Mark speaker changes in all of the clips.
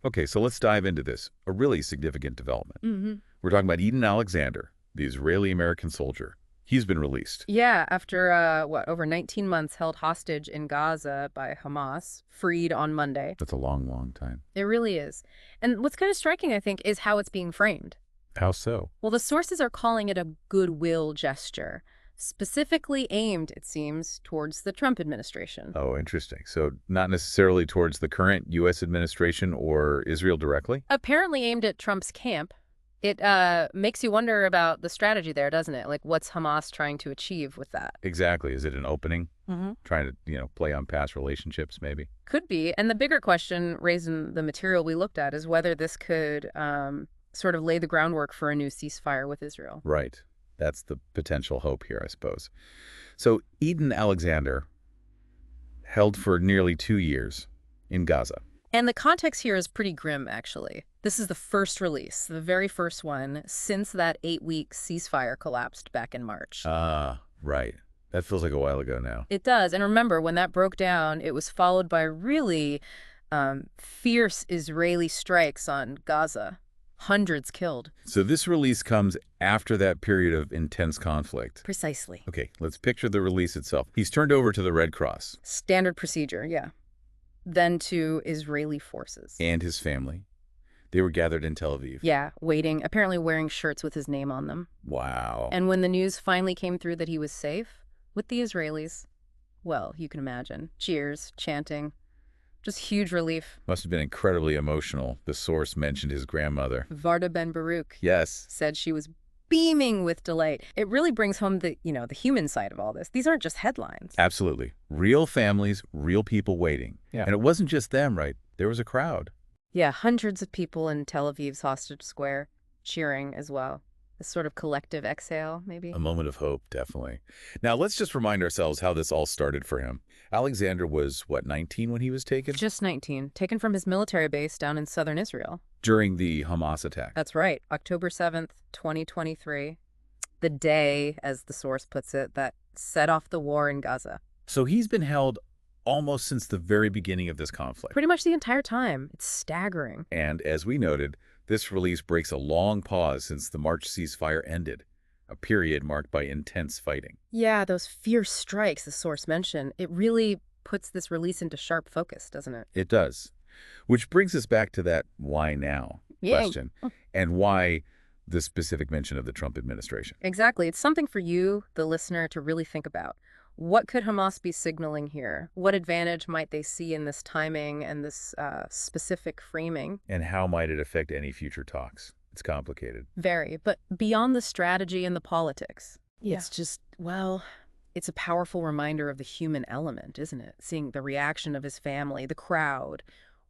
Speaker 1: Okay, so let's dive into this. A really significant development.
Speaker 2: Mm-hmm.
Speaker 1: We're talking about Edan Alexander, the Israeli-American soldier. He's been released.
Speaker 2: Yeah, after, over 19 months held hostage in Gaza by Hamas, freed on Monday.
Speaker 1: That's a long, long time.
Speaker 2: It really is. And what's kind of striking, I think, is how it's being framed.
Speaker 1: How so?
Speaker 2: Well, the sources are calling it a goodwill gesture, specifically aimed, it seems, towards the Trump administration.
Speaker 1: Oh, interesting. So not necessarily towards the current U.S. administration or Israel directly?
Speaker 2: Apparently aimed at Trump's camp. It makes you wonder about the strategy there, doesn't it? Like, what's Hamas trying to achieve with that?
Speaker 1: Exactly. Is it an opening?
Speaker 2: Mm-hmm.
Speaker 1: Trying to, play on past relationships, maybe?
Speaker 2: Could be. And the bigger question raised in the material we looked at is whether this could sort of lay the groundwork for a new ceasefire with Israel.
Speaker 1: Right. That's the potential hope here, I suppose. So Edan Alexander held for nearly 2 years in Gaza.
Speaker 2: And the context here is pretty grim, actually. This is the first release, the very first one, since that 8-week ceasefire collapsed back in March.
Speaker 1: Ah, right. That feels like a while ago now.
Speaker 2: It does. And remember, when that broke down, it was followed by really fierce Israeli strikes on Gaza. Hundreds killed.
Speaker 1: So this release comes after that period of intense conflict.
Speaker 2: Precisely.
Speaker 1: Okay, let's picture the release itself. He's turned over to the Red Cross.
Speaker 2: Standard procedure, yeah. Then to Israeli forces.
Speaker 1: And his family. They were gathered in Tel Aviv.
Speaker 2: Yeah, waiting, apparently wearing shirts with his name on them.
Speaker 1: Wow.
Speaker 2: And when the news finally came through that he was safe with the Israelis, well, you can imagine. Cheers, chanting. Just huge relief.
Speaker 1: Must have been incredibly emotional. The source mentioned his grandmother.
Speaker 2: Varda Ben Baruch
Speaker 1: Yes.
Speaker 2: said she was beaming with delight. It really brings home the human side of all this. These aren't just headlines.
Speaker 1: Absolutely. Real families, real people waiting.
Speaker 2: Yeah.
Speaker 1: And it wasn't just them, right? There was a crowd.
Speaker 2: Yeah, hundreds of people in Tel Aviv's hostage square cheering as well. A sort of collective exhale, maybe.
Speaker 1: A moment of hope, definitely. Now, let's just remind ourselves how this all started for him. Alexander was, 19 when he was taken?
Speaker 2: Just 19, taken from his military base down in southern Israel.
Speaker 1: During the Hamas attack.
Speaker 2: That's right, October 7th, 2023. The day, as the source puts it, that set off the war in Gaza.
Speaker 1: So he's been held almost since the very beginning of this conflict.
Speaker 2: Pretty much the entire time. It's staggering.
Speaker 1: And as we noted, this release breaks a long pause since the March ceasefire ended, a period marked by intense fighting.
Speaker 2: Yeah, those fierce strikes the source mentioned, it really puts this release into sharp focus, doesn't it?
Speaker 1: It does. Which brings us back to that why now question, and why the specific mention of the Trump administration.
Speaker 2: Exactly. It's something for you, the listener, to really think about. What could Hamas be signaling here? What advantage might they see in this timing and this specific framing?
Speaker 1: And how might it affect any future talks? It's complicated.
Speaker 2: Very. But beyond the strategy and the politics, it's just, well, it's a powerful reminder of the human element, isn't it? Seeing the reaction of his family, the crowd,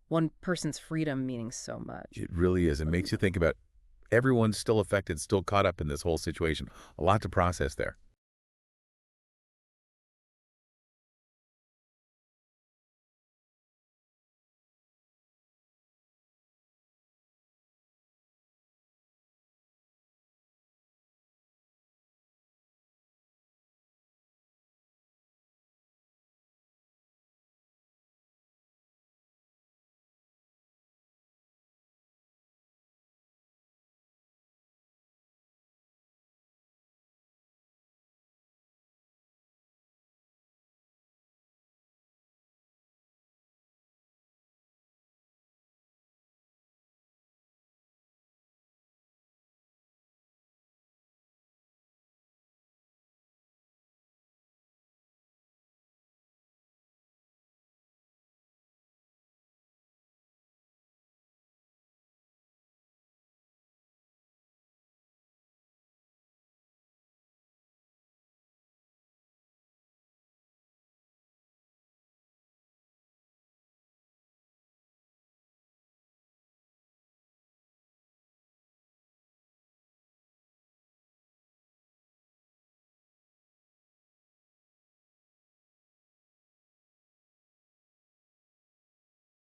Speaker 2: one person's freedom meaning so much.
Speaker 1: It really is. It makes you think about everyone's still affected, still caught up in this whole situation. A lot to process there.